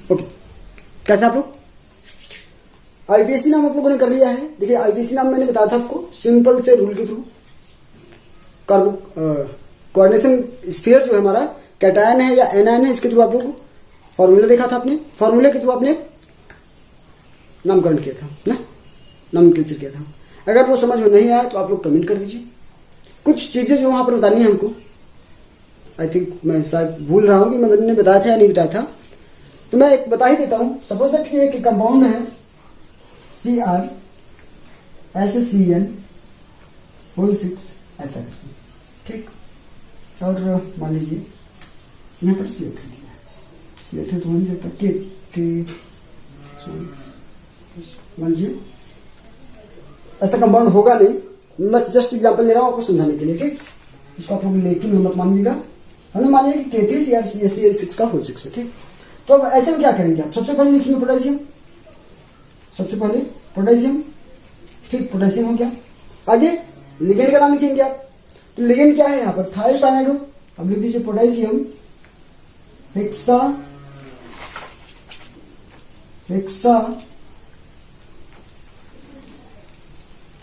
Okay, कैसे आप लोग? आईपीएससी नाम आप लोगों ने कर लिया है। देखिए आईपीएससी नाम मैंने बताया था आपको सिंपल से रूल के थ्रू। कोऑर्डिनेशन स्फीयर जो है हमारा कैटायन है या एनायन है, इसके थ्रू आप लोग फॉर्मूला देखा था आपने, फॉर्मूले के थ्रू आपने नामकरण किया था ना, नॉमेनक्लेचर किया था। अगर वो समझ में नहीं आया तो आप लोग कमेंट कर दीजिए। कुछ चीजें जो वहां पर बतानी है हमको, आई थिंक मैं शायद भूल रहा हूं कि मैंने बताया था या नहीं बताया था, तो मैं एक बता ही देता हूं। सपोज दैट कि एक कंपाउंड है CrSCN6 ऐसा, ठीक। और मान लीजिए यहाँ पर CO3 तो मान जाता मान लीजिए ऐसा कंपाउंड होगा नहीं, मैं जस्ट एग्जांपल ले रहा हूँ आपको समझाने के लिए, ठीक। इसको आप लोग लेकिन मत मानिएगा, हमने मान लिया कि K3CrCN6 का होल 6 है, ठीक। तो अब ऐसे में क्या करेंगे आप? सबसे पहले लिखेंगे पोटेशियम, सबसे पहले पोटेशियम, ठीक, पोटेशियम हो गया। आगे लिगेंड का नाम लिखेंगे आप, तो लिगेंड क्या है यहाँ पर? थायोसाइनाइड हो। अब लिख दीजिए पोटेशियम हेक्सा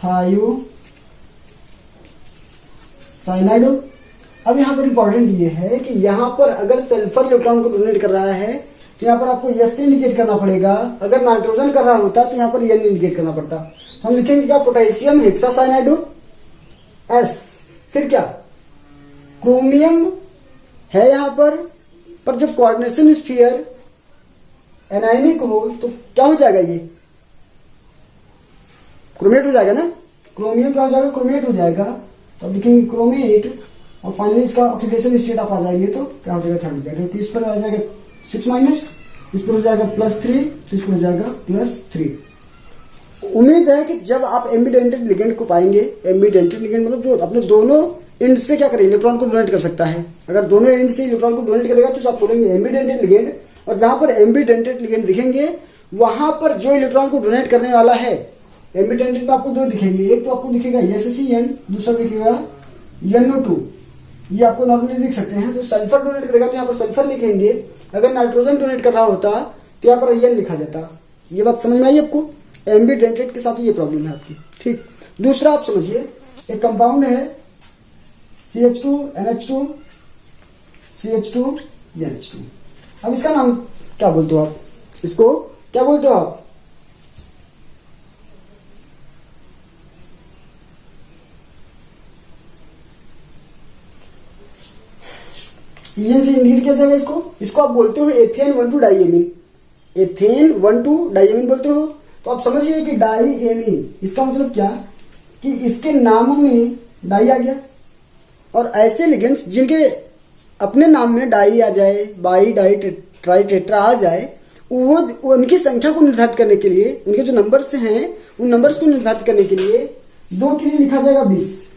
थायोसाइनाइड हो। अब यहाँ पर इंपॉर्टेंट ये है कि यहाँ पर अगर सल्फर इलेक्ट्रॉन को डोनेट कर रहा है तो यहाँ पर आपको यस से इंडिकेट करना पड़ेगा। अगर नाइट्रोजन कर रहा होता तो यहाँ पर एन इंडिकेट करना पड़ता। तो हम लिखेंगे क्या? पोटेशियम हेक्सासाइनाइड एस, फिर क्या? क्रोमियम है यहाँ पर जब कोऑर्डिनेशन स्फीयर एनायनिक हो तो क्या हो जाएगा? ये क्रोमेट हो जाएगा ना। क्रोमियम क्या हो जाएगा? क्रोमेट हो जाएगा। तो अब लिखेंगे क्रोमेट, और फाइनली इसका ऑक्सीडेशन स्टेट आप आ जाएंगे तो क्या हो जाएगा? 3 हो जाएगा। तो इस पर आ जाएगा 6 माइनस, इस पर हो जाएगा +3, तो इस पर हो जाएगा +3। उम्मीद है कि जब आप एम्बिडेंटेड लिगेंड को पाएंगे, एम्बिडेंटेड लिगेंड मतलब जो अपने दोनों एंड से क्या करे? इलेक्ट्रॉन को डोनेट कर सकता है। अगर दोनों एंड से इलेक्ट्रॉन को डोनेट करेगा तो आप बोलेंगे एम्बिडेंटेड लिगेंड। और जहां पर एम्बिडेंटेड लिगेंड दिखेंगे वहां पर जो इलेक्ट्रॉन को डोनेट करने वाला है, एम्बिडेंटेड में आपको 2 दिखेंगे, एक तो आपको दिखेगा SCN, दूसरा दिखेगा NO2। ये आपको नॉर्मली दिख सकते हैं। तो सल्फर डोनेट करेगा तो यहाँ पर सल्फर लिखेंगे। अगर नाइट्रोजन डोनेट कर रहा होता तो यहाँ पर एन लिखा जाता। ये बात समझ में आई आपको? एम्बिडेंटेड के साथ ये प्रॉब्लम है आपकी, ठीक। दूसरा आप समझिए, एक कंपाउंड है CH2NH2 CH2NH2। अब इसका नाम क्या बोलते हो आप? इसको क्या बोलते हो आप? EN से इंडिकेट किया जाएगा इसको आप बोलते हो एथेन 1,2 डाइएमीन। एथेन 1,2 डाइएमीन बोलते हो। तो आप समझिए कि डाइएमीन, इसका मतलब क्या कि इसके नाम में डाई आ गया। और ऐसे लिगेंड्स जिनके अपने नाम में डाई आ जाए, बाई डाई ट्राई टेट्रा आ जाए, वो उनकी संख्या को निर्धारित करने के लिए, उनके जो नंबर्स हैं उन नंबर्स को निर्धारित करने के लिए 2 के लिए लिखा जाएगा 20,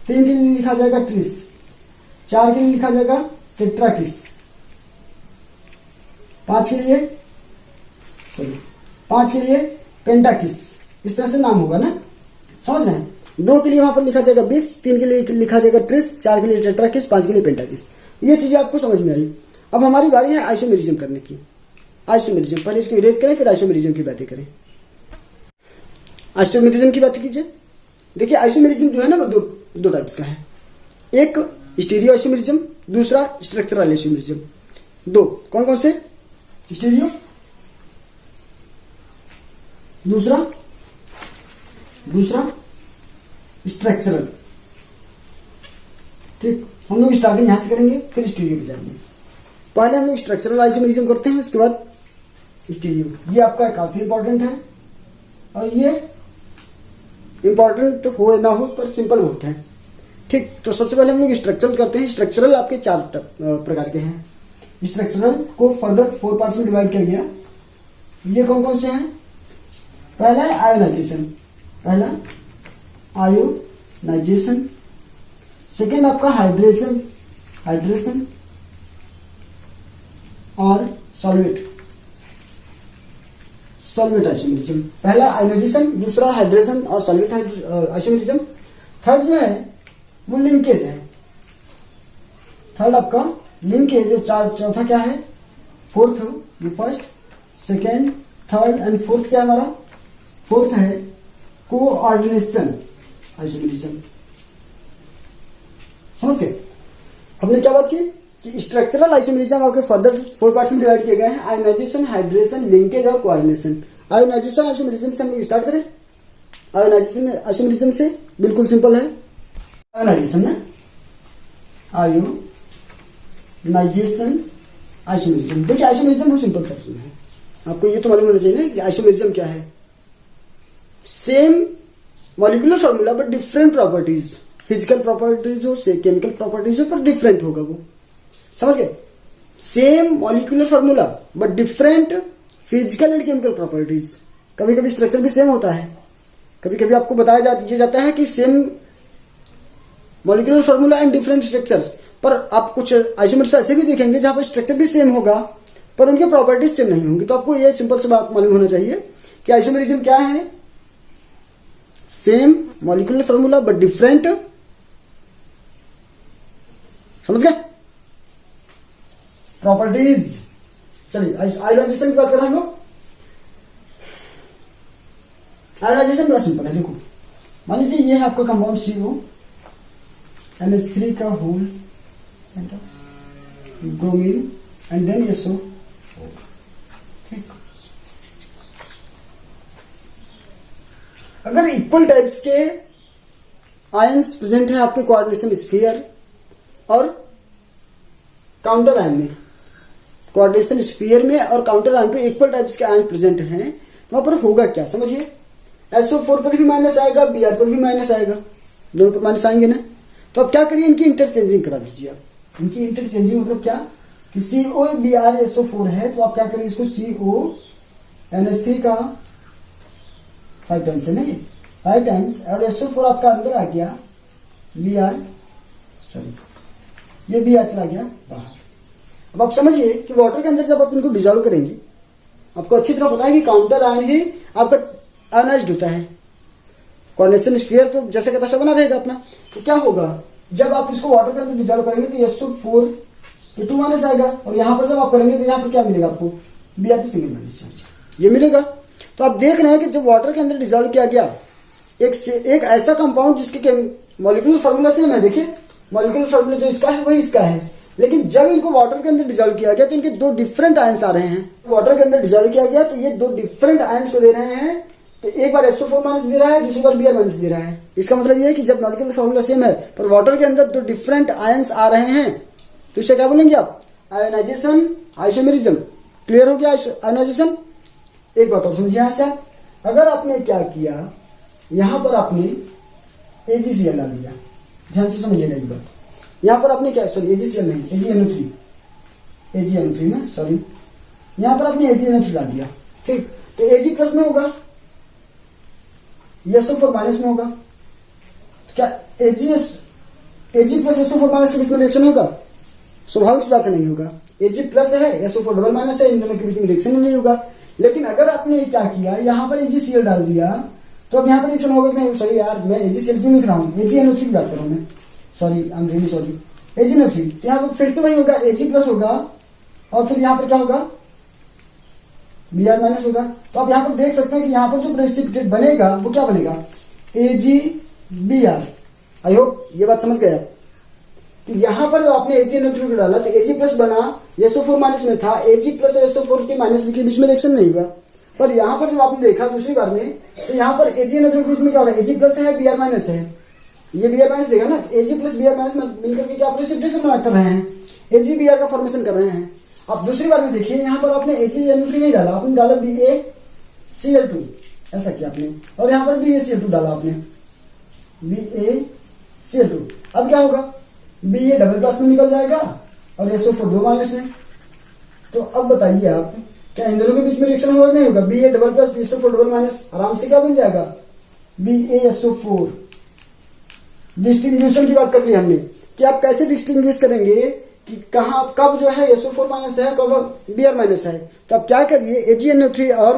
3 के लिए लिखा जाएगा 30, 4 के लिए लिखा जाएगा टेट्राकिस, 5 के लिए पेंटाकिस। इस तरह से नाम होगा ना, समझ रहे हैं? 2 के लिए वहां पर लिखा जाएगा 20, 3 के लिए लिखा जाएगा 30, 4 के लिए टेट्राकिस, 5 के लिए पेंटाकिस। ये चीजें आपको समझ में आई। अब हमारी बारी है आइसोमेरिज्म करने की। आइसोमेरिज्म, पहले इसको इरेज करें फिर आइसोमेरिज्म की बातें करें। आइसोमेरिज्म की बात कीजिए। देखिए आइसोमेरिज्म जो है ना वो दो टाइप्स का है। एक स्टीरियो आइसोमेरिज्म, दूसरा स्ट्रक्चरल आइसोमेरिज्म। 2 कौन कौन से? स्टीरियो, दूसरा स्ट्रक्चरल, ठीक। हम लोग स्टार्टिंग यहां से करेंगे फिर स्टीरियो पे जाएंगे। पहले हम लोग स्ट्रक्चरल आइसोमेरिज्म करते हैं, उसके बाद स्टीरियो। ये आपका काफी इंपॉर्टेंट है और ये इंपॉर्टेंट हो ना हो पर सिंपल होता है, ठीक। तो सबसे पहले हम लोग स्ट्रक्चरल करते हैं। स्ट्रक्चरल आपके 4 प्रकार के हैं। स्ट्रक्चरल को फर्दर 4 पार्ट्स में डिवाइड किया गया। ये कौन कौन से हैं? पहला है आयोनाइजेशन, सेकेंड आपका हाइड्रेशन और सॉल्वेट आइसोमेरिज्म। पहला आयोनाइजेशन, दूसरा हाइड्रेशन और सॉल्वेट आइसोमेरिज्म। थर्ड जो है वो लिंकेज है। थर्ड आपका लिंकेज। चौथा क्या है? फोर्थ, ये first, second, third and fourth क्या है हमारा? फोर्थ है कोऑर्डिनेशन आइसोमेरिज्म। समझ गए? हमने क्या बात की कि स्ट्रक्चरल आइसोमेरिज्म आपके फर्दर 4 पार्ट्स में डिवाइड किए गए हैं, आयोनाइजेशन, हाइड्रेशन, लिंकेज और कोऑर्डिनेशन। आयोनाइजेशन आइसोमेरिज्म से हम लोग स्टार्ट करें। आयोनाइजेशन आइसोमेरिज्म से बिल्कुल सिंपल है। आयोनाइजेशन ना, आयोनाइजेशन आइसोमेरिज्म। देखिए आइसोमेरिज्म बहुत सिंपल सा है, आपको ये तो मालूम होना चाहिए ना कि आइसोमेरिज्म क्या है। Same molecular formula but different properties, physical properties हो से केमिकल प्रॉपर्टीज हो, पर डिफरेंट होगा वो। समझ गए? Same molecular formula but different physical and chemical properties. कभी कभी स्ट्रक्चर भी सेम होता है, कभी कभी आपको बताया जाता है कि same molecular formula and different structures, पर आप कुछ आइसोमेरिज्म ऐसे भी देखेंगे जहां पर स्ट्रक्चर भी सेम होगा पर उनके प्रॉपर्टीज सेम नहीं होंगी। तो आपको ये सिंपल सी बात मालूम होना चाहिए कि आइसोमेरिज्म क्या है? Same molecular formula but different, समझ गए, प्रॉपर्टीज। चलिए आयोनाइजेशन की बात करें हम लोग। आयोनाइजेशन बड़ा सिंपल है। देखो मान लीजिए ये है आपका कंपाउंड CO NH3 का whole bromine and then SO4। ठीक, अगर इक्वल टाइप्स के आयंस प्रेजेंट है आपके कोऑर्डिनेशन स्फीयर और काउंटर आयन में, कोऑर्डिनेशन स्फीयर में और काउंटर आयन पे इक्वल टाइप्स के आयन प्रेजेंट हैं, वहां पर होगा क्या? समझिए, SO4 पर भी माइनस आएगा, Br पर भी माइनस आएगा, दोनों पर माइनस आएंगे ना। तो अब क्या करिए, इनकी इंटरचेंजिंग करा दीजिए आप। इनकी इंटरचेंजिंग मतलब क्या कि COBrSO4 है तो आप क्या करिए, इसको CONH3 का 5 टाइम्स है नहीं, 5 टाइम्स, और SO4 आपका अंदर आ गया, Br सॉरी ये Br चला गया बाहर। अब आप समझिए कि वाटर के अंदर जब आप इनको डिजोल्व करेंगे, आपको अच्छी तरह पता है कि काउंटर आयन ही आपका आयोनाइज्ड होता है। कोऑर्डिनेशन स्फीयर तो जैसे का तैसा बना रहेगा अपना। तो क्या होगा, जब आप इसको वाटर के अंदर डिजोल्व करेंगे तो SO4 तो 2 माइनस आएगा, और यहां पर जब आप करेंगे तो यहां पर क्या मिलेगा आपको? Br सिंगल माइनस चार्ज, ये मिलेगा। तो आप देख रहे हैं कि जब वाटर के अंदर डिजोल्व किया गया एक ऐसा कंपाउंड जिसके मॉलिक्यूलर फॉर्मूला सेम है, देखिए मॉलिक्यूलर फॉर्मूला जो इसका है वही इसका है, लेकिन जब इनको वाटर के अंदर डिजोल्व किया गया तो इनके 2 डिफरेंट आयंस आ रहे हैं। वाटर के अंदर डिजोल्व किया गया तो ये 2 डिफरेंट आयंस को दे रहे हैं। तो एक बार SO4 माइनस दे रहा है, दूसरी बार Br माइनस दे रहा है। इसका मतलब ये है कि जब मॉलिक्यूलर फॉर्मूला सेम है पर वाटर के अंदर 2 डिफरेंट आयंस आ रहे हैं, तो इसे क्या बोलेंगे आप? Ionisation isomerism. क्लियर हो गया आयोनाइजेशन? एक बात और समझिए यहां से, अगर आपने क्या किया, यहां पर आपने AgCl डाल दिया, ध्यान से समझिएगा एक बात। यहां पर आपने क्या, सॉरी AgCl नहीं, AgNO3 ना, सॉरी, यहां पर आपने AgNO3 डाल दिया। ठीक, तो Ag प्लस में होगा, SO4 माइनस में होगा। तो क्या Ag प्लस SO4 माइनस के बीच में रिएक्शन होगा? स्वाभाविक बात है नहीं होगा। Ag प्लस है, SO4 डबल माइनस है, इन दोनों के बीच में रिएक्शन नहीं होगा। लेकिन अगर आपने क्या किया, यहां पर AgCl डाल दिया तो अब यहां पर रिएक्शन होगा कि नहीं? सॉरी यार, मैं AgCl क्यों लिख रहा हूं, AgNO3 की बात कर रहा हूं मैं, sorry, I am really sorry, AgNO3। तो यहां पर फिर से वही होगा, Ag प्लस होगा और फिर यहां पर क्या होगा? Br माइनस होगा। तो आप यहां पर देख सकते हैं कि यहां पर जो प्रेसिपिटेट बनेगा वो क्या बनेगा? AgBr। आई होप ये बात समझ गए आप कि यहां पर जब आपने AgNO3 को डाला तो Ag प्लस बना, SO4 माइनस में था, Ag प्लस और SO4 के माइनस के बीच में रिएक्शन नहीं हुआ। पर यहां पर जब आपने देखा दूसरी बार में, तो यहां पर AgNO3 के बीच में क्या हो रहा है? Ag प्लस है, Br माइनस है, ये Br माइनस देगा ना, तो Ag प्लस Br माइनस मिलकर के क्या प्रेसिपिटेशन बना कर रहे हैं? AgBr का फॉर्मेशन कर रहे हैं। अब दूसरी बार में देखिए, यहां पर आपने AgNO3 नहीं डाला, आपने डाला BaCl2, ऐसा किया आपने, और यहां पर BaCl2 डाला आपने, BaCl2। अब क्या होगा? Ba डबल प्लस में निकल जाएगा और SO4 2 माइनस में। तो अब बताइए आप, क्या इन दोनों के बीच में रिएक्शन होगा नहीं होगा? Ba double plus SO4 double minus आराम से क्या बन जाएगा? BaSO4। डिस्टिंग्विशन की बात कर ली हमने कि आप कैसे डिस्टिंग्विश करेंगे कि कहां कब जो है SO4 माइनस है, कब Br माइनस है। तो आप क्या करिए, AgNO3 और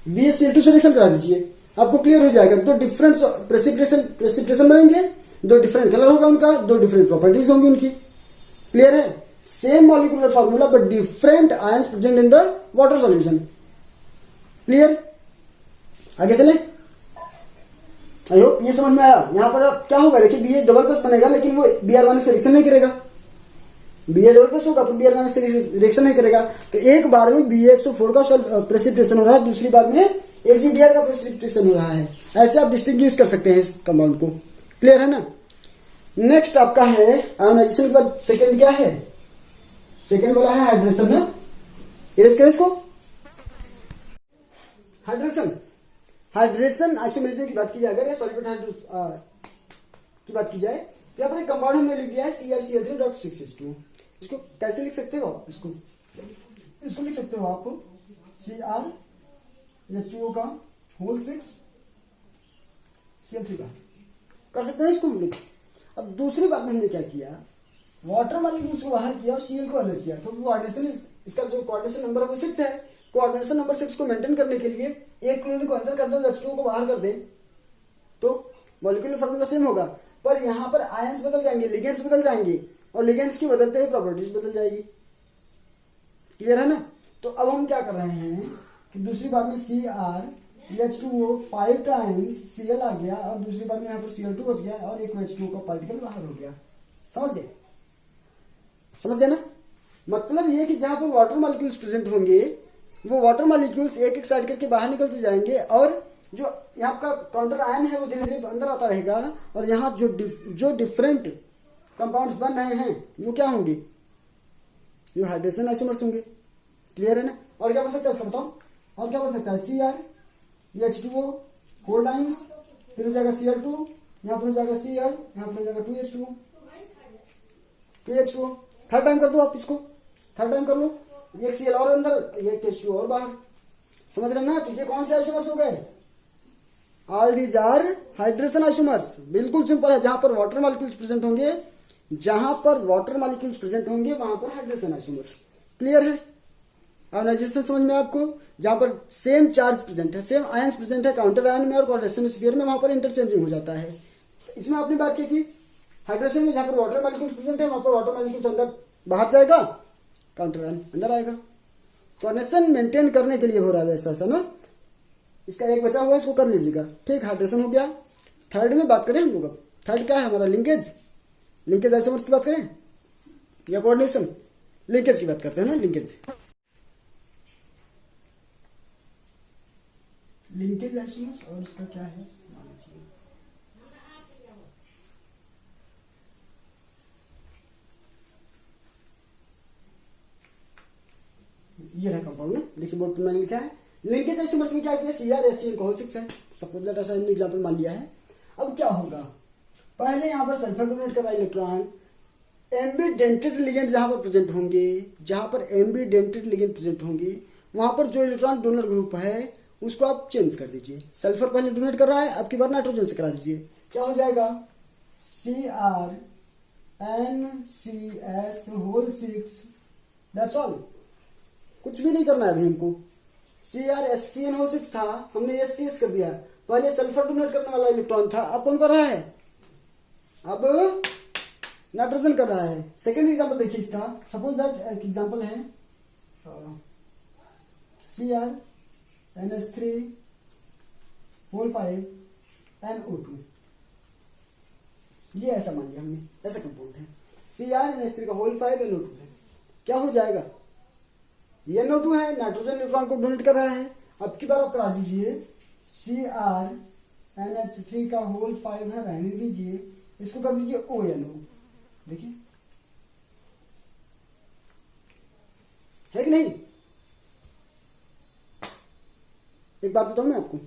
BaCl2 से रिएक्शन करा दीजिए, आपको क्लियर हो जाएगा। 2 डिफरेंट प्रेसिपिटेशन बनेंगे, 2 डिफरेंट कलर होगा उनका, 2 डिफरेंट प्रॉपर्टीज होंगी उनकी। क्लियर है? Same molecular formula but different ions present in the water solution. Clear? आगे चले। आई होप ये समझ में आया। यहां पर क्या होगा, देखिए बी एच डबल प्लस बनेगा लेकिन वो Br माइनस से रिएक्शन नहीं करेगा। बी एच डबल प्लस होगा तो Br माइनस से रिएक्शन नहीं करेगा। तो एक बार में BaSO4 का प्रेसिपिटेशन हो रहा है, दूसरी बार में AgBr का प्रेसिपिटेशन हो रहा है। ऐसे आप डिस्टिंग्विश कर सकते हैं इस कंपाउंड को। क्लियर है ना? नेक्स्ट आपका है आयोनाइजेशन के बाद सेकंड क्या है, सेकंड वाला है हाइड्रेशन। ना इरेज करें इसको। हाइड्रेशन आइसोमेरिज्म की बात की जाए, अगर सॉल्वेंट की बात की जाए तो यहाँ पर एक कंपाउंड हमने लिख दिया है CrCl3.6H2। इसको कैसे लिख सकते हो आप? इसको लिख सकते हो आप CrH2O का होल 6 Cl3 का कर सकते हैं इसको हम लोग। अब दूसरी बात में हमने क्या किया, वाटर मॉलिक्यूल्स को बाहर किया और Cl को अलग किया। तो कोऑर्डिनेशन, इसका जो कोऑर्डिनेशन नंबर है वो 6 है। कोऑर्डिनेशन नंबर 6 को मेंटेन करने के लिए एक क्लोरीन को अंदर कर दो, H2O को बाहर कर दे तो मॉलिक्यूलर फॉर्मूला सेम होगा, पर यहां पर आयंस बदल जाएंगे, लिगेंड्स बदल जाएंगे और लिगेंड्स की बदलते ही प्रॉपर्टीज बदल जाएगी। क्लियर है ना? तो अब हम क्या कर रहे हैं कि दूसरी बार में CrH2O 5 टाइम्स Cl आ गया और दूसरी बार में यहाँ पर Cl2 बच गया और एक H2O का पार्टिकल बाहर हो गया। समझ गए ना? मतलब ये कि जहां पर वाटर मॉलिक्यूल्स प्रेजेंट होंगे वो वाटर मॉलिक्यूल्स एक एक साइड करके बाहर निकलते जाएंगे और जो यहाँ का काउंटर आयन है वो धीरे धीरे अंदर आता रहेगा और यहाँ जो डिफरेंट कंपाउंड्स बन रहे हैं वो क्या होंगे, जो हाइड्रेशन आइसोमर्स होंगे। क्लियर है ना? और क्या बन सकता है इसका बताओ, और क्या बन सकता है CrH2O 4 टाइम्स, फिर हो जाएगा Cl2, यहाँ पर हो जाएगा Cl, यहाँ पर हो जाएगा 2H2O। थर्ड टाइम कर दो आप इसको, थर्ड टाइम कर लो, एक Cl और अंदर, एक H2O और बाहर। समझ रहे ना? तो ये कौन से आइसोमर्स हो गए? All these are hydration isomers. बिल्कुल सिंपल है। जहां पर वाटर मॉलिक्यूल्स प्रेजेंट होंगे, जहां पर वाटर मॉलिक्यूल्स प्रेजेंट होंगे वहां पर हाइड्रेशन आइसोमर्स। क्लियर है? आयोनाइजेशन समझ में आपको? जहां पर सेम चार्ज प्रेजेंट है, सेम आयंस प्रेजेंट है काउंटर आयन में और कोऑर्डिनेशन स्फीयर में, वहां पर इंटरचेंजिंग हो जाता है। इसमें आपने बात की कि हाइड्रेशन में जहां पर वाटर मॉलिक्यूल्स प्रेजेंट है वहां पर वाटर मॉलिक्यूल्स अंदर बाहर जाएगा, काउंटर आयन अंदर आएगा। कोऑर्डिनेशन मेंटेन करने के लिए हो रहा है वैसा ना। इसका एक बचा हुआ है, इसको कर लीजिएगा। ठीक, हाइड्रेशन हो गया। थर्ड में बात करें हम लोग। अब थर्ड क्या है हमारा? लिंकेज आइसोमर्स की बात करें या कोऑर्डिनेशन? लिंकेज की बात करते हैं ना। लिंकेज आइसोमर्स और इसका क्या है, ये रहा कंपाउंड ना। देखिए बोर्ड पर मैंने लिखा है लिंकेज आइसोमर्स में क्या किया, CrHCl का होल 6 है। सपोज दैट ऐसा एग्जांपल मान लिया है। अब क्या होगा, पहले यहां पर सल्फर डोनेट कर रहा है इलेक्ट्रॉन, एम्बीडेंटेड लिगेंड जहां पर प्रेजेंट होंगे, जहां पर एम्बीडेंटेड लिगेंड प्रेजेंट होंगे वहां पर जो इलेक्ट्रॉन डोनर ग्रुप है उसको आप चेंज कर दीजिए। सल्फर पहले डोनेट कर रहा है, अब की बार नाइट्रोजन से करा दीजिए। क्या हो जाएगा? CrNCS whole 6। That's all. कुछ भी नहीं करना है अभी हमको। CrSCN होल 6 था, हमने SCS कर दिया। पहले सल्फर डोनेट करने वाला इलेक्ट्रॉन था, अब कौन कर रहा है? अब नाइट्रोजन कर रहा है। सेकेंड एग्जांपल देखिए इसका। सपोज दैट एक एग्जांपल है CrNH3 होल 5 NO2। ये ऐसा मान लिया हमने, ऐसा कंपाउंड है। CrNH3 का होल 5 NO2 है। क्या हो जाएगा? ये NO2 है, नाइट्रोजन इलेक्ट्रॉन को डोनेट कर रहा है। अब की बार आप करा दीजिए CrNH3 का होल 5 है, रहने दीजिए, इसको कर दीजिए ONO। देखिए है कि नहीं? एक बात बताऊं मैं आपको,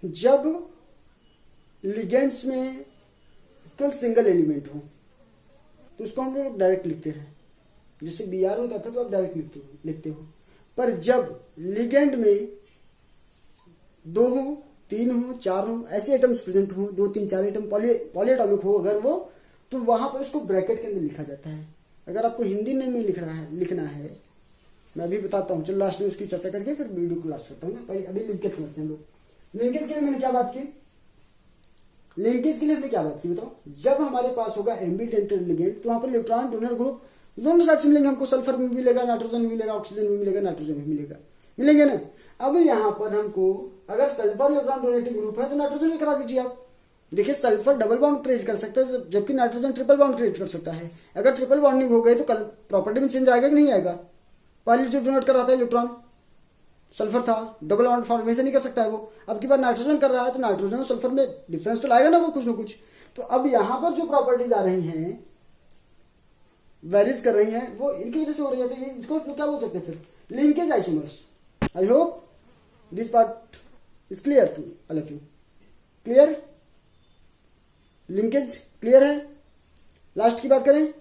जब लिगेंड्स में केवल सिंगल एलिमेंट हो तो उसको हम लोग डायरेक्ट लिखते हैं, जैसे Br होता था तो आप डायरेक्ट लिखते हो। पर जब लिगेंड में 2 हो, 3 हो, 4 हो, ऐसे एटम्स प्रेजेंट हो, 2, 3, 4 एटम पॉलीएटॉमिक हो अगर वो, तो वहां पर उसको ब्रैकेट के अंदर लिखा जाता है। अगर आपको हिंदी में लिखना है, मैं भी बताता हूँ। चलो लास्ट में उसकी चर्चा करके फिर वीडियो को लास्ट करता हूँ ना। पहले अभी लिंकेज समझते हैं हम लोग। लिंकेज के लिए मैंने क्या बात की? लिंकेज के लिए हमने क्या बात की बताओ, जब हमारे पास होगा एम्बिडेंट लिगेंड तो वहां पर इलेक्ट्रॉन डोनर ग्रुप दोनों साइड से मिलेंगे, हमको सल्फर में मिलेगा, नाइट्रोजन में मिलेगा, ऑक्सीजन में मिलेगा, नाइट्रोजन में मिलेगा, मिलेंगे ना। अब यहाँ पर हमको अगर सल्फर इलेक्ट्रॉन डोनेटिंग ग्रुप है तो नाइट्रोजन में करा दीजिए आप। देखिए सल्फर डबल बॉन्ड क्रिएट कर सकता है जबकि नाइट्रोजन ट्रिपल बॉन्ड क्रिएट कर सकता है। अगर ट्रिपल बॉन्डिंग हो गई तो कल प्रॉपर्टी में चेंज आएगा कि नहीं आएगा। पहले जो डोनेट कर रहा था इलेक्ट्रॉन सल्फर था, डबल बॉन्ड फॉर्मेशन नहीं कर सकता है वो। अब की बार नाइट्रोजन कर रहा है तो नाइट्रोजन और सल्फर में डिफरेंस तो लाएगा ना वो कुछ ना कुछ। तो अब यहां पर जो प्रॉपर्टीज आ रही हैं वेरीज कर रही हैं वो इनकी वजह से हो रही है। तो ये इसको क्या बोल सकते हैं फिर, linkage isomers. I hope this part is clear to all of you. Clear, linkage clear है। लास्ट की बात करें,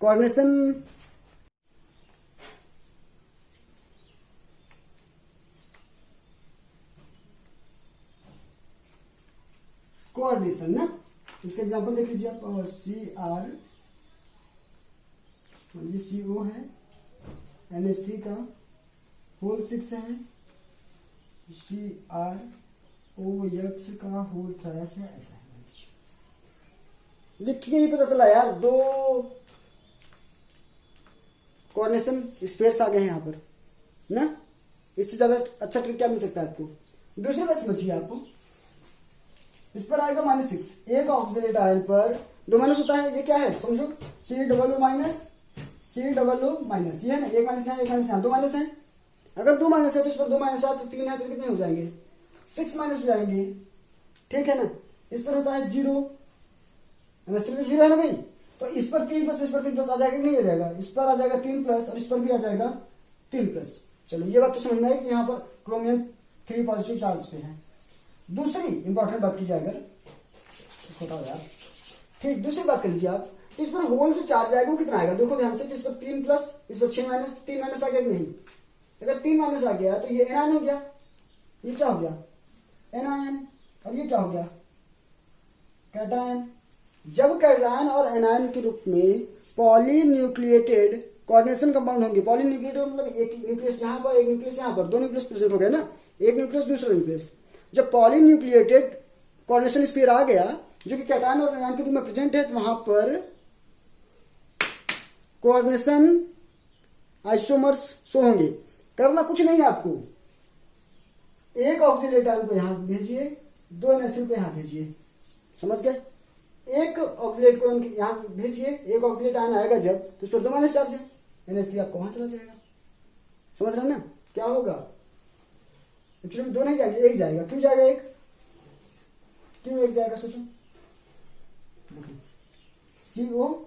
कोऑर्डिनेशन। कोऑर्डिनेशन ना, इसका एग्जांपल देख लीजिए आप। CR ये CO है, NH3 का होल 6 है, CrOX का होल 3 है, ऐसा है। लिख के ही पता चला यार, दो कोऑर्डिनेशन स्पेयर्स आ गए हैं यहाँ पर ना। इससे ज्यादा अच्छा ट्रिक क्या मिल सकता है आपको। दूसरी बात समझिए आपको, इस पर आएगा -6, एक ऑक्सीडेट आयन पर 2 माइनस होता है। ये क्या है समझो, COO माइनस, COO माइनस, ये है ना, एक माइनस है, एक माइनस है, 2 माइनस है। अगर 2 माइनस है तो इस पर 2 माइनस है तो 3 है तो कितने हो जाएंगे, 6 माइनस हो जाएंगे, ठीक है ना। इस पर होता है 0, तो 0 है ना भाई। तो इस पर 3 प्लस, इस पर 3 प्लस आ जाएगा कि नहीं आ जाएगा, इस पर आ जाएगा 3 प्लस और इस पर भी आ जाएगा 3 प्लस। चलो ये बात तो समझ में आई कि यहाँ पर क्रोमियम 3 पॉजिटिव चार्ज पे है। दूसरी इंपॉर्टेंट बात कीजिए, अगर इसको बताओ यार, ठीक, दूसरी बात कर लीजिए आप। तो इस पर होल जो चार्ज आएगा वो कितना आएगा, देखो ध्यान से। इस पर 3 प्लस, इस पर 6 माइनस, 3 माइनस आ गया कि नहीं। अगर 3 माइनस आ गया तो ये एनायन हो गया, ये क्या हो गया एनायन। अब ये क्या हो गया कैटायन। जब कैटायन और एनायन के रूप में पॉलीन्यूक्लिएटेड कोऑर्डिनेशन कंपाउंड होंगे, पॉलीन्यूक्लिएटेड मतलब एक न्यूक्लियस यहाँ पर, एक न्यूक्लियस यहाँ पर, 2 न्यूक्लियस प्रेजेंट हो गया ना, एक न्यूक्लियस दूसरा न्यूक्लियस। जब पॉलीन्यूक्लिएटेड कोऑर्डिनेशन स्पेयर आ गया जो कि कैटायन और एनायन के रूप में प्रेजेंट है, तो वहां पर कोऑर्डिनेशन आइसोमर्स शो होंगे। करना कुछ नहीं है आपको, एक ऑक्सीडेट आयन को यहां भेजिए, 2 NH3 को यहां भेजिए, समझ गए। एक ऑक्सीडेट को यहां भेजिए, एक ऑक्सीडेट आयन आएगा जब तो उस पर 2 माइनस चार्ज है, NH3 आपको वहां चला जाएगा। समझ रहे हैं ना क्या होगा। एक्चुअली में 2 नहीं जाएंगे, एक जाएगा। क्यों जाएगा एक, क्यों एक जाएगा सोचो। CO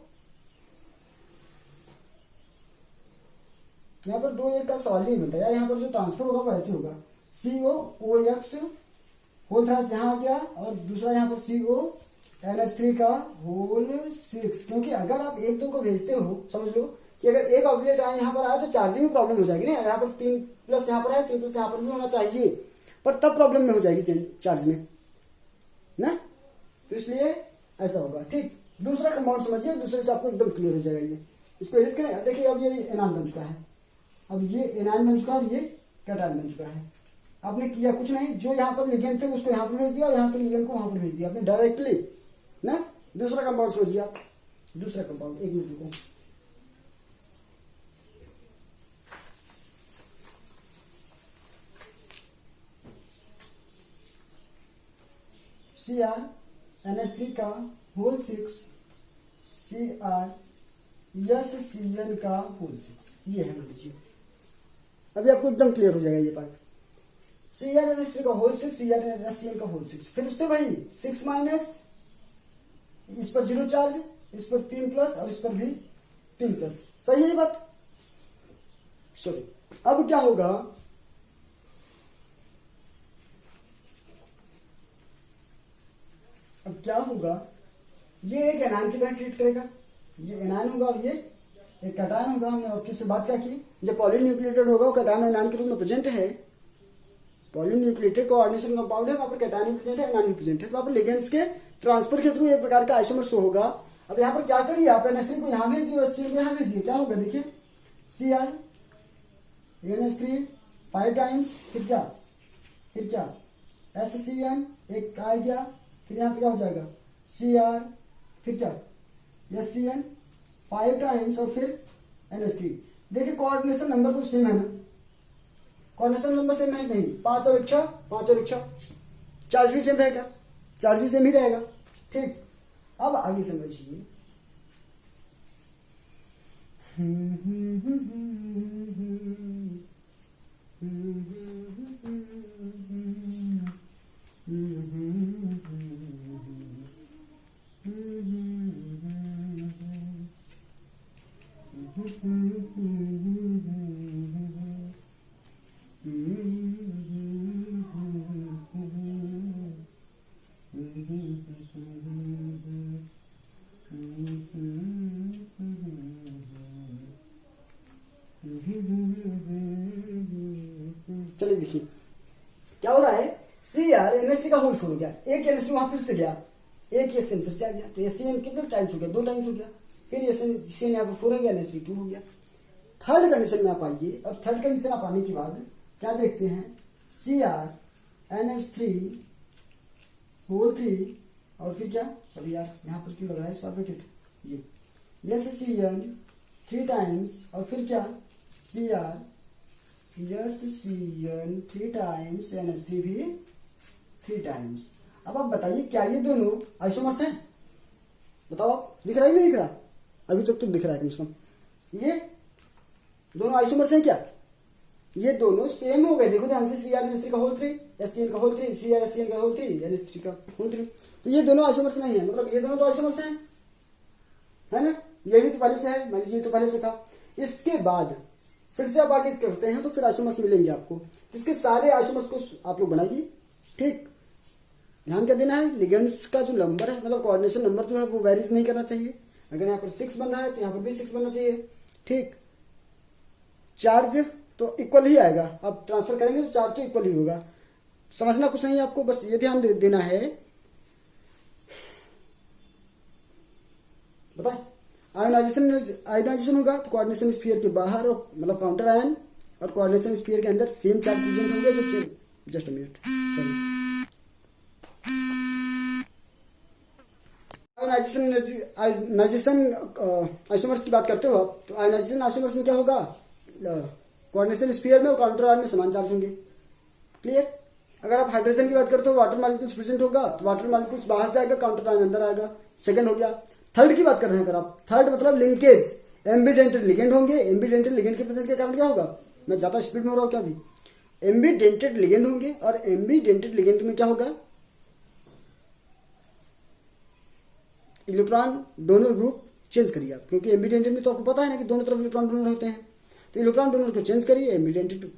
यहाँ पर 2 एक का सवाल नहीं बनता यार, यहाँ पर जो ट्रांसफर होगा वो ऐसे होगा, COOX होल 3 यहां आ गया और दूसरा यहाँ पर CONH3 का होल 6। क्योंकि अगर आप 1-2 को भेजते हो, समझ लो कि अगर एक ऑक्सीडेट आयन यहाँ पर आया तो चार्जिंग में प्रॉब्लम हो जाएगी ना। यहाँ पर 3 प्लस यहाँ पर है, 3 प्लस यहाँ पर भी होना चाहिए, पर तब प्रॉब्लम में हो जाएगी चार्ज में ना, तो इसलिए ऐसा होगा। ठीक, दूसरा कंपाउंड समझिए, दूसरे से आपको एकदम क्लियर हो जाएगा ये। इसको एरिस करें, देखिए अब ये एनायन बन चुका है, अब ये एनायन बन चुका है और ये कैटायन बन चुका है। आपने किया कुछ नहीं, जो यहाँ पर लिगेंड थे उसको यहाँ पर भेज दिया और यहाँ के लिगेंड को वहां पर भेज दिया आपने डायरेक्टली ना। दूसरा कंपाउंड समझिए आप, दूसरा कंपाउंड, 1 मिनट रुको। CrNH3 का होल 6, CrSCN का होल 6, ये है मान लीजिए। अभी आपको एकदम क्लियर हो जाएगा ये पार्ट। CrNH3 का होल 6, CrSCN का होल 6। फिर उससे वही 6 माइनस, इस पर 0 चार्ज, इस पर 3 प्लस और इस पर भी 3 प्लस। सही है बात, सॉरी। अब क्या होगा, अब क्या होगा, ये एक एनायन की तरह ट्रीट करेगा, ये एनायन होगा और ये एक कैटायन होगा। हमने आपके से बात क्या की, जब पॉलीन्यूक्लिएटेड होगा वो कैटायन एनायन के रूप में प्रेजेंट है, पॉलीन्यूक्लिएटेड कोऑर्डिनेशन कंपाउंड है, वहां पर कैटायन भी प्रेजेंट है, एनायन भी प्रेजेंट है, तो वहां पर लिगेंड्स के ट्रांसफर के थ्रू एक प्रकार का आइसोमर शो होगा। अब यहाँ पर क्या करिए आप, NH3 को यहां भेजिए, SCN को यहां भेजिए, क्या होगा देखिए, CrNH3 5 टाइम्स, फिर क्या SCN एक आ गया, फिर यहाँ पे क्या हो जाएगा Cr, फिर क्या SCN 5 टाइम्स और फिर NH3। देखिए कोऑर्डिनेशन नंबर तो सेम है ना, कोऑर्डिनेशन नंबर सेम है नहीं, 5 और 1 6, 5 और 1 6, चार्ज भी सेम रहेगा, चार्ज भी सेम ही रहेगा। ठीक, अब आगे समझिए। चलिए देखिए क्या हो रहा है, Cr NH3 का होल 4 हो गया, एक NH3 वहां फिर से गया, एक SN फिर से आ गया, तो SN कितने टाइम्स हो गया, 2 टाइम्स हो गया, फिर SN यहाँ पर 4 हो गया, NH3 2 हो गया। थर्ड कंडीशन में आप आइए, और थर्ड कंडीशन आप आने के बाद क्या देखते हैं, Cr NH3 होल 3 और फिर क्या, सॉरी यार यहाँ पर क्यों लगा है स्क्वायर ब्रैकेट, ये SCN 3 टाइम्स और फिर क्या Cr SCN 3 टाइम्स NH3 भी 3 टाइम्स। अब आप बताइए क्या ये दोनों आइसोमर्स हैं, बताओ आप, दिख रहा है नहीं दिख रहा, अभी तक तो दिख रहा है कम से कम, ये दोनों आइसोमर्स हैं क्या, ये दोनों सेम हो गए, देखो ध्यान से, Cr NH3 का होल 3, SCN का होल 3, Cr SCN का होल 3, NH3 का होल 3, तो ये दोनों आइसोमर्स नहीं है, मतलब ये दोनों तो आइसोमर्स हैं, है ना, ये भी तो पहले से है, मान लीजिए तो पहले से था। इसके बाद फिर से आप आगे करते हैं तो फिर आइसोमर्स मिलेंगे आपको, इसके सारे आइसोमर्स को आप लोग बनाइए। ठीक, ध्यान क्या देना है, लिगेंड्स का जो नंबर है, मतलब कोऑर्डिनेशन नंबर जो है वो वेरीज नहीं करना चाहिए, अगर यहाँ पर 6 बनना है तो यहाँ पर भी 6 बनना चाहिए। ठीक, चार्ज तो इक्वल ही आएगा, आप ट्रांसफर करेंगे तो चार्ज तो इक्वल ही होगा, समझना कुछ नहीं है आपको, बस ये ध्यान देना है। बताए आयोनाइजेशन होगा तो कोऑर्डिनेशन स्फीयर के बाहर, और मतलब काउंटर आयन और कोऑर्डिनेशन स्फीयर के अंदर सेम चार्ज प्रेजेंट होंगे, तो just a minute, ionization isomers की बात करते हो आप, तो आयोनाइजेशन आइसोमर्स में क्या होगा, कोऑर्डिनेशन स्फीयर में और काउंटर आयन में समान चार्ज होंगे। क्लियर, अगर आप हाइड्रोजन की बात करते हो वाटर मॉलिक्यूल्स प्रेजेंट होगा तो वाटर मॉलिक्यूल्स बाहर जाएगा, काउंटर आयन अंदर आएगा, सेकंड हो गया। थर्ड की बात कर रहे हैं अगर आप, थर्ड मतलब लिंकेज, एम्बीडेंटेड लिगेंड होंगे, एम्बीडेंटेड लिगेंड के प्रेजेंस के कारण क्या होगा, मैं ज्यादा स्पीड में हो रहा हूं क्या, अभी एम्बीडेंटेड लिगेंड होंगे, और एम्बीडेंटेड लिगेंड में क्या होगा, इलेक्ट्रॉन डोनर ग्रुप चेंज करिए आप, क्योंकि एम्बीडेंटेड में तो आपको पता है ना कि दोनों तरफ इलेक्ट्रॉन डोनर होते हैं, तो इलेक्ट्रॉन डोनर को चेंज करिए, एम्बीडेंटेड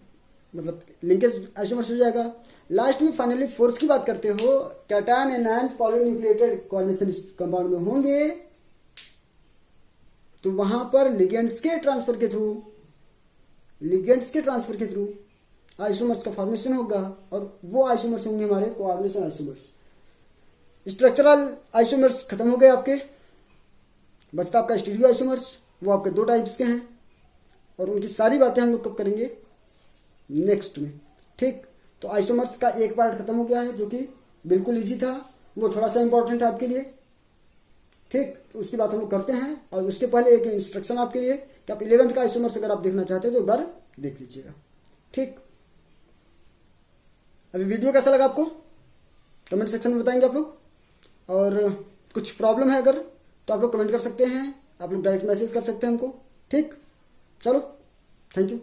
मतलब लिंकेज आइसोमर्स हो जाएगा। लास्ट में फाइनली फोर्थ की बात करते हो, कैटायन एनायन पॉलीन्यूक्लिएटेड कोऑर्डिनेशन कंपाउंड में होंगे, तो वहां पर लिगेंड्स के ट्रांसफर के थ्रू आइसोमर्स का फॉर्मेशन होगा, और वो आइसोमर्स होंगे हमारे कोऑर्डिनेशन आइसोमर्स। स्ट्रक्चरल आइसोमर्स खत्म हो गए आपके, बचता आपका स्टीरियो आइसोमर्स, वो आपके 2 टाइप्स के हैं, और उनकी सारी बातें हम लोग कब करेंगे, नेक्स्ट में। ठीक, तो आइसोमर्स का एक पार्ट खत्म हो गया है जो कि बिल्कुल इजी था, वो थोड़ा सा इंपॉर्टेंट है आपके लिए। ठीक, तो उसकी बात हम लोग करते हैं, और उसके पहले एक इंस्ट्रक्शन आपके लिए कि आप 11th का आइसोमर्स अगर आप देखना चाहते हो तो एक बार देख लीजिएगा। ठीक, अभी वीडियो कैसा लगा आपको कमेंट सेक्शन में बताएंगे आप लोग, और कुछ प्रॉब्लम है अगर तो आप लोग कमेंट कर सकते हैं, आप लोग डायरेक्ट मैसेज कर सकते हैं हमको। ठीक, चलो, थैंक यू।